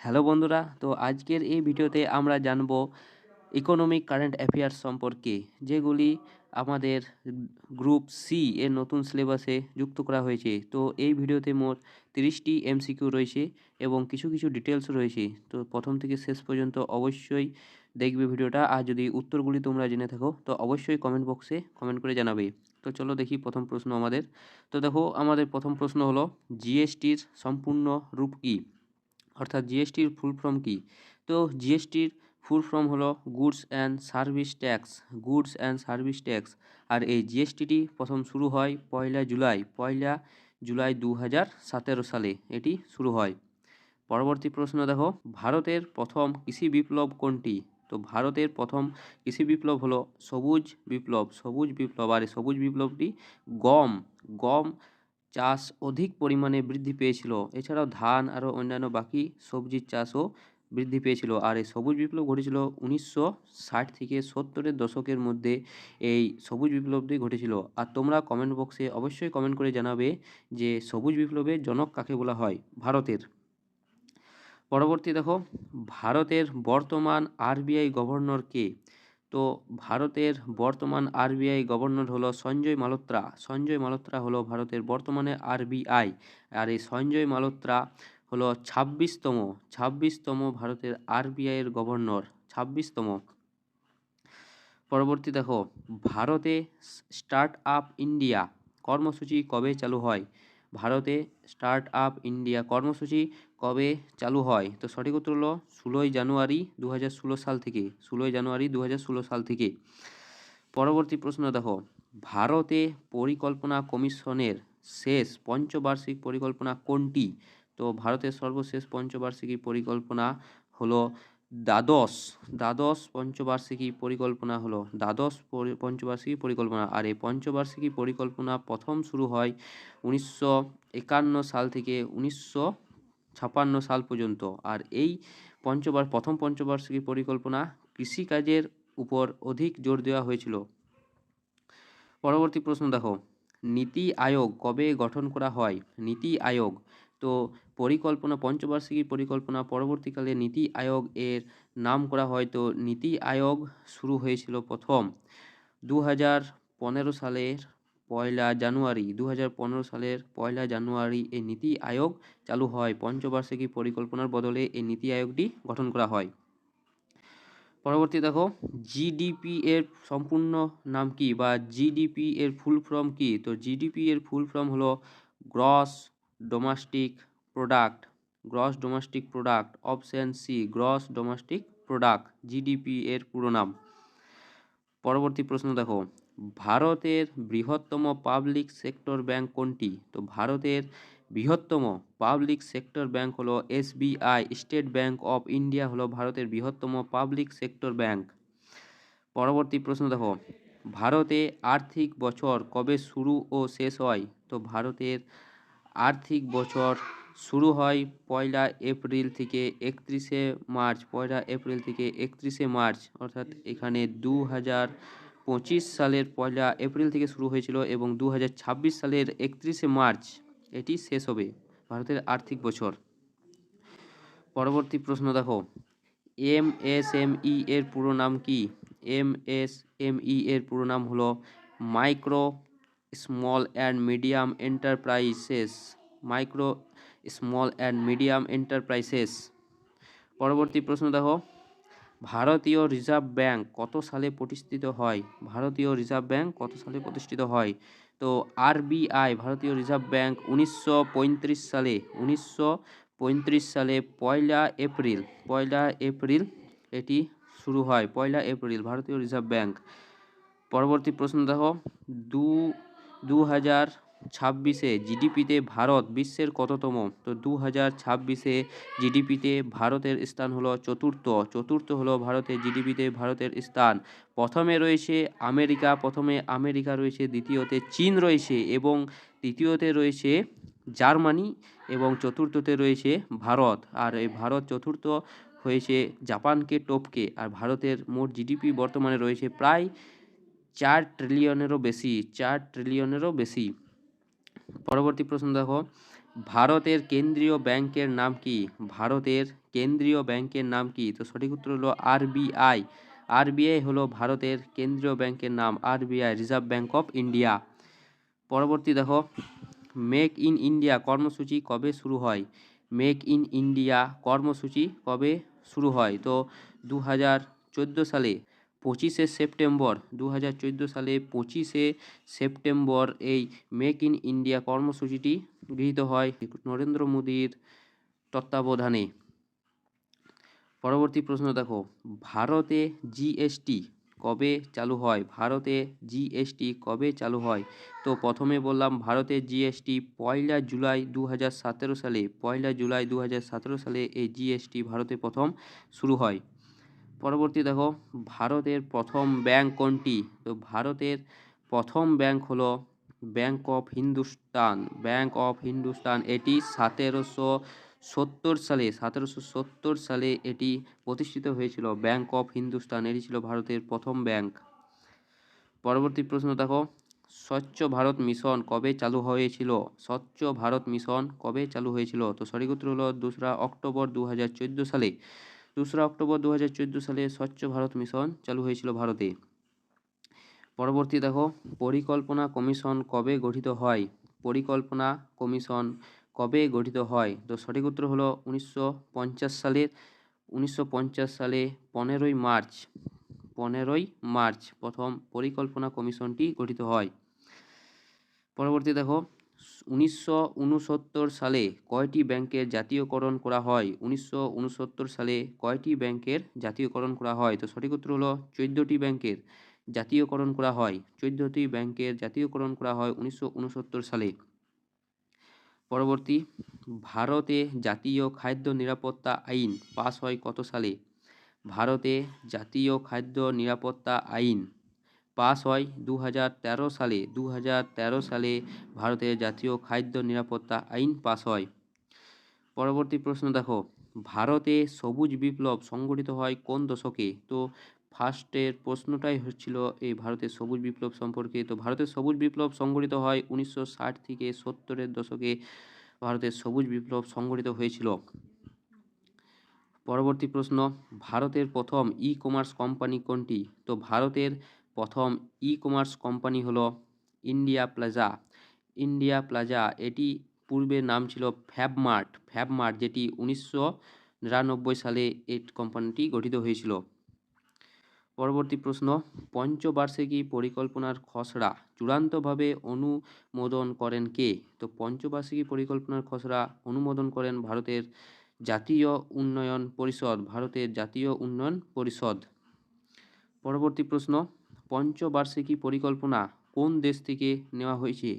Hello বন্ধুরা, তো আজকের এই ভিডিওতে আমরা জানবো ইকোনমিক কারেন্ট অ্যাফেয়ার্স সম্পর্কে, যেগুলি আমাদের গ্রুপ সি এর নতুন সিলেবাসে যুক্ত করা হয়েছে। তো এই ভিডিওতে মোট 30টি এমসিকিউ রয়েছে এবং কিছু কিছু ডিটেলস রয়েছে। তো প্রথম থেকে শেষ পর্যন্ত অবশ্যই দেখবে ভিডিওটা। আর যদি উত্তরগুলি তোমরা জেনে থাকো তো অবশ্যই কমেন্ট বক্সে কমেন্ট করে জানাবে। তো চলো দেখি প্রথম প্রশ্ন আমাদের। তো দেখো, আমাদের প্রথম প্রশ্ন হলো জিএসটির সম্পূর্ণ রূপ কী, অর্থাৎ জিএসটির ফুল ফর্ম কী। তো জিএসটির ফুল ফর্ম হলো goods and service tax, goods and service tax. আর এই জিএসটিটি প্রথম শুরু হয় পয়লা জুলাই 2017 সালে এটি শুরু হয়। পরবর্তী প্রশ্ন দেখো, ভারতের প্রথম কৃষি বিপ্লব কোনটি। তো ভারতের প্রথম কৃষি বিপ্লব হলো সবুজ বিপ্লব। আর এই সবুজ বিপ্লবটি গম গম চাষ অধিক পরিমাণে বৃদ্ধি পেয়েছিল। এছাড়াও ধান আরও অন্যান্য বাকি সবজির চাষও বৃদ্ধি পেয়েছিল। আর এই সবুজ বিপ্লব ঘটেছিল 1960 থেকে 70-এর দশকের মধ্যে এই সবুজ বিপ্লবটি ঘটেছিল। আর তোমরা কমেন্ট বক্সে অবশ্যই কমেন্ট করে জানাবে যে সবুজ বিপ্লবের জনক কাকে বলা হয় ভারতের। পরবর্তী দেখো, ভারতের বর্তমান আরবিআই গভর্নর কে। তো ভারতের বর্তমান আরবিআই গভর্নর হলো সঞ্জয় মালহোত্রা হলো ভারতের বর্তমানে আরবিআই। আর এই সঞ্জয় মালহোত্রা হলো 26তম ভারতের আরবিআই এর গভর্নর, 26তম। পরবর্তী দেখো, ভারতে স্টার্ট আপ ইন্ডিয়া কর্মসূচি কবে চালু হয়। ভারতে স্টার্ট আপ ইন্ডিয়া কর্মসূচি কবে চালু হয়। তো সঠিক উত্তর হলো 16ই জানুয়ারি 2016 সাল থেকে, 16ই জানুয়ারি 2016 সাল থেকে। পরবর্তী প্রশ্ন দেখো, ভারতে পরিকল্পনা কমিশনের শেষ পঞ্চবার্ষিক পরিকল্পনা কোনটি। তো ভারতের সর্বশেষ পঞ্চবার্ষিকী পরিকল্পনা হলো দ্বাদশ পঞ্চবার্ষিকী পরিকল্পনা হলো পঞ্চবার্ষিকী পরিকল্পনা। আর এই পঞ্চবার্ষিকী পরিকল্পনা প্রথম শুরু হয় 1951 সাল থেকে 1956 সাল পর্যন্ত। আর এই প্রথম পঞ্চবার্ষিকী পরিকল্পনা কৃষিকাজের উপর অধিক জোর দেওয়া হয়েছিল। পরবর্তী প্রশ্ন দেখো, নীতি আয়োগ কবে গঠন করা হয়। নীতি আয়োগ, তো পঞ্চবার্ষিকী পরিকল্পনা পরবর্তীকালে নীতি আয়োগ এর নাম করা হয়। তো নীতি আয়োগ শুরু হয়েছিল প্রথম 2015 সালের 1লা জানুয়ারি এই নীতি আয়োগ চালু হয়। পঞ্চবার্ষিকী পরিকল্পনার বদলে এই নীতি আয়োগটি গঠন করা হয়। পরবর্তী দেখো, জিডিপি এর সম্পূর্ণ নাম কি বা জিডিপি এর ফুল ফর্ম কি। তো জিডিপি এর ফুল ফর্ম হলো gross domestic product, option C gross domestic product GDP এর পুরো নাম। পরবর্তী প্রশ্ন দেখো, ভারতের বৃহত্তম পাবলিক সেক্টর ব্যাংক কোনটি। তো ভারতের বৃহত্তম পাবলিক সেক্টর ব্যাংক হলো SBI, state bank of India হলো ভারতের বৃহত্তম পাবলিক সেক্টর ব্যাংক। পরবর্তী প্রশ্ন দেখো, ভারতে আর্থিক বছর কবে শুরু ও শেষ হয়। তো ভারতের আর্থিক বছর শুরু হয় 1লা এপ্রিল থেকে 31শে মার্চ, অর্থাৎ এখানে 2025 সালের 1লা এপ্রিল থেকে শুরু হয়েছিল এবং 2026 সালের 31শে মার্চ এটি শেষ হবে ভারতের আর্থিক বছর। পরবর্তী প্রশ্ন দেখো, এমএসএমই এর পুরো নাম কি। এমএসএমই এর পুরো নাম হলো micro small and medium enterprises. পরবর্তী প্রশ্ন দেখো, ভারতীয় রিজার্ভ ব্যাংক কত সালে প্রতিষ্ঠিত হয়। তো আরবিআই ভারতীয় রিজার্ভ ব্যাংক 1935 সালে 1লা এপ্রিল এটি শুরু হয়। 1লা এপ্রিল ভারতীয় রিজার্ভ ব্যাংক। পরবর্তী প্রশ্ন দেখো, 2026-এ জিডিপিতে ভারত বিশ্বের কততম। তো 2026-এ জিডিপিতে ভারতের স্থান হলো চতুর্থ হলো ভারতের জিডিপিতে ভারতের স্থান। প্রথমে আমেরিকা রয়েছে, দ্বিতীয়তে চীন রয়েছে এবং তৃতীয়তে রয়েছে জার্মানি এবং চতুর্থতে রয়েছে ভারত। আর এই ভারত চতুর্থ হয়েছে জাপানকে টপকে। আর ভারতের মোট জিডিপি বর্তমানে রয়েছে প্রায় 4 ট্রিলিয়নেরও বেশি। পরবর্তী প্রশ্ন দেখো, ভারতের কেন্দ্রীয় ব্যাংকের নাম কি। ভারতের কেন্দ্রীয় ব্যাংকের নাম কি? তো সঠিক উত্তর হলো আরবিআই। আরবিআই হলো ভারতের কেন্দ্রীয় ব্যাংকের নাম, RBI, reserve bank of India. পরবর্তী দেখো, মেক ইন ইন্ডিয়া কর্মসূচি কবে শুরু হয়? মেক ইন ইন্ডিয়া কর্মসূচি কবে শুরু হয়? তো 2014 সালে 25শে সেপ্টেম্বর, 2014 সালে 25শে সেপ্টেম্বর এই মেক ইন ইন্ডিয়া কর্মসূচিটি গৃহীত হয় নরেন্দ্র মোদীর তত্ত্বাবধানে। পরবর্তী প্রশ্ন দেখো, ভারতে জিএসটি কবে চালু হয়? ভারতে জিএসটি কবে চালু হয়? তো প্রথমে বললাম ভারতের জিএসটি 1লা জুলাই 2017 সালে, 1লা জুলাই 2017 সালে এই জিএসটি ভারতে প্রথম শুরু হয়। পরবর্তী দেখো, ভারতের প্রথম ব্যাংক কোনটি? তো ভারতের প্রথম ব্যাংক হলো bank of Hindustan, bank of Hindustan. এটি 1770 সালে এটি প্রতিষ্ঠিত হয়েছিল। ব্যাংক অফ হিন্দুস্তান এটি ছিল ভারতের প্রথম ব্যাংক। পরবর্তী প্রশ্ন দেখো, স্বচ্ছ ভারত মিশন কবে চালু হয়েছিল? স্বচ্ছ ভারত মিশন কবে চালু হয়েছিল? তো সঠিক উত্তর হলো 2রা অক্টোবর 2014 সালে। 2রা অক্টোবর 2014 সালে স্বচ্ছ ভারত মিশন চালু হয়েছিল ভারতে। পরবর্তী দেখো, পরিকল্পনা কমিশন কবে গঠিত হয়? পরিকল্পনা কমিশন কবে গঠিত হয়? তো সঠিক উত্তর হলো 1950 সালের 1950 সালে 15ই মার্চ প্রথম পরিকল্পনা কমিশনটি গঠিত হয়। পরবর্তী দেখো, 1969 সালে কয়টি ব্যাংকের জাতীয়করণ করা হয়? 1969 সালে কয়টি ব্যাংকের জাতীয়করণ করা হয়? তো সঠিক উত্তর হলো 14টি ব্যাংকের জাতীয়করণ করা হয়। 14টি ব্যাংকের জাতীয়করণ করা হয় 1969 সালে। পরবর্তী, ভারতে জাতীয় খাদ্য নিরাপত্তা আইন পাস হয় কত সালে? ভারতে জাতীয় খাদ্য নিরাপত্তা আইন পাস হয় 2013 সালে। 2013 সালে ভারতের জাতীয় খাদ্য নিরাপত্তা আইন পাস হয়। পরবর্তী প্রশ্ন দেখো, ভারতে সবুজ বিপ্লব সংগঠিত হয় কোন দশকে? তো ফার্স্টের প্রশ্নটাই হচ্ছিল এই ভারতের সবুজ বিপ্লব সম্পর্কে। তো ভারতের সবুজ বিপ্লব সংগঠিত হয় 1960 থেকে 70-এর দশকে ভারতের সবুজ বিপ্লব সংগঠিত হয়েছিল। পরবর্তী প্রশ্ন, ভারতের প্রথম ই কমার্স কোম্পানি কোনটি? তো ভারতের প্রথম ই কমার্স কোম্পানি হলো ইন্ডিয়া প্লাজা। ইন্ডিয়া প্লাজা, এটি পূর্বে নাম ছিল ফ্যাবমার্ট। ফ্যাবমার্ট, যেটি 1999 সালে এই কোম্পানিটি গঠিত হয়েছিল। পরবর্তী প্রশ্ন, পঞ্চবার্ষিকী পরিকল্পনার খসড়া চূড়ান্তভাবে অনুমোদন করেন কে? তো পঞ্চবার্ষিকী পরিকল্পনার খসড়া অনুমোদন করেন ভারতের জাতীয় উন্নয়ন পরিষদ, ভারতের জাতীয় উন্নয়ন পরিষদ। পরবর্তী প্রশ্ন, পঞ্চবার্ষিকী পরিকল্পনা কোন দেশ থেকে নেওয়া হয়েছে?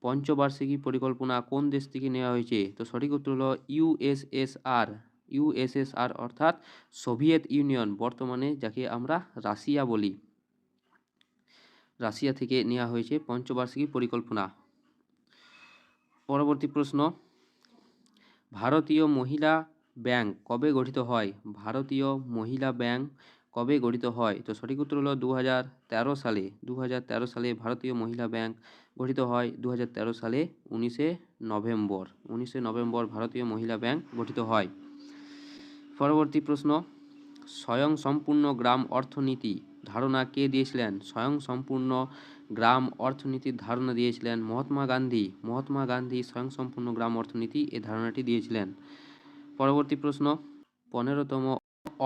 পঞ্চবার্ষিকী পরিকল্পনা কোন দেশ থেকে নেওয়া হয়েছে? তো সঠিক উত্তর হলো ইউএসএসআর। ইউএসএসআর অর্থাৎ সোভিয়েত ইউনিয়ন, বর্তমানে যাকে আমরা রাশিয়া বলি। রাশিয়া থেকে নেওয়া হয়েছে পঞ্চবার্ষিকী পরিকল্পনা। পরবর্তী প্রশ্ন, ভারতীয় মহিলা ব্যাংক কবে গঠিত হয়? ভারতীয় মহিলা ব্যাংক কবে গঠিত হয়? তো সঠিক উত্তর হলো 2013 সালে। 2013 সালে ভারতীয় মহিলা ব্যাংক গঠিত হয়। 2013 সালে 19শে নভেম্বর ভারতীয় মহিলা ব্যাংক গঠিত হয়। পরবর্তী প্রশ্ন, স্বয়ংসম্পূর্ণ গ্রাম অর্থনীতি ধারণা কে দিয়েছিলেন? স্বয়ংসম্পূর্ণ গ্রাম অর্থনীতির ধারণা দিয়েছিলেন মহাত্মা গান্ধী। মহাত্মা গান্ধী স্বয়ংসম্পূর্ণ গ্রাম অর্থনীতি এই ধারণাটি দিয়েছিলেন। পরবর্তী প্রশ্ন, 15তম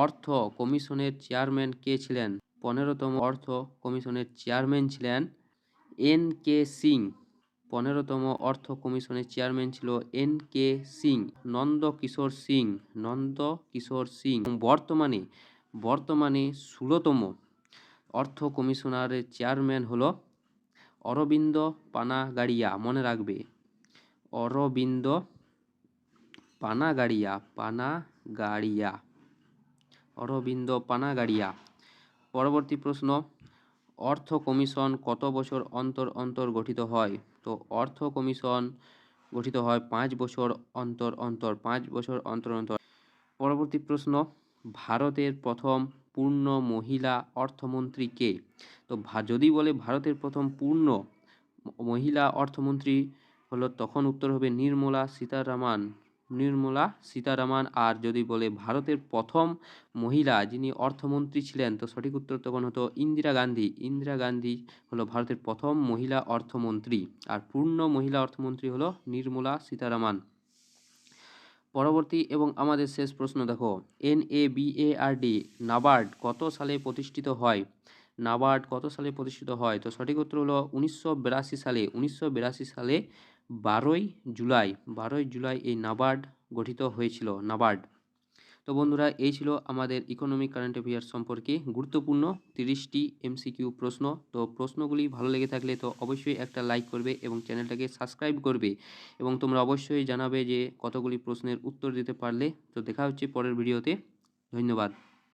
অর্থ কমিশনের চেয়ারম্যান কে ছিলেন? 15তম অর্থ কমিশনের চেয়ারম্যান ছিলেন এন.কে. সিং। 15তম অর্থ কমিশনের চেয়ারম্যান ছিল এন.কে. সিং, নন্দকিশোর সিং, নন্দকিশোর সিং। বর্তমানে 16তম অর্থ কমিশনারের চেয়ারম্যান হলো অরবিন্দ পানাগাড়িয়া। মনে রাখবে, অরবিন্দ পানাগাড়িয়া। পরবর্তী প্রশ্ন, অর্থ কমিশন কত বছর অন্তর অন্তর গঠিত হয়? তো অর্থ কমিশন গঠিত হয় 5 বছর অন্তর অন্তর, 5 বছর অন্তর অন্তর। পরবর্তী প্রশ্ন, ভারতের প্রথম পূর্ণ মহিলা অর্থমন্ত্রী কে? তো যদি বলে ভারতের প্রথম পূর্ণ মহিলা অর্থমন্ত্রী হলো, তখন উত্তর হবে নির্মলা সীতারামন। নির্মলা সীতারামন। আর যদি বলে ভারতের প্রথম মহিলা যিনি অর্থমন্ত্রী ছিলেন, তো সঠিক উত্তর তখন হতো ইন্দিরা গান্ধী। ইন্দিরা গান্ধী হলো ভারতের প্রথম মহিলা অর্থমন্ত্রী, আর পূর্ণ মহিলা অর্থমন্ত্রী হলো নির্মলা সীতারামন। পরবর্তী এবং আমাদের শেষ প্রশ্ন দেখো, NABARD নাবার্ড কত সালে প্রতিষ্ঠিত হয়? নাবার্ড কত সালে প্রতিষ্ঠিত হয়? তো সঠিক উত্তর হলো 1982 সালে। 1982 সালে 12ই জুলাই এই নাবার্ড গঠিত হয়েছিল, নাবার্ড। তো বন্ধুরা, এই ছিল আমাদের ইকোনমিক কারেন্ট অ্যাফেয়ার্স সম্পর্কে গুরুত্বপূর্ণ 30টি MCQ প্রশ্ন। তো প্রশ্নগুলি ভালো লেগে থাকলে তো অবশ্যই একটা লাইক করবে এবং চ্যানেলটাকে সাবস্ক্রাইব করবে, এবং তোমরা অবশ্যই জানাবে যে কতগুলি প্রশ্নের উত্তর দিতে পারলে। তো দেখা হচ্ছে পরের ভিডিওতে। ধন্যবাদ।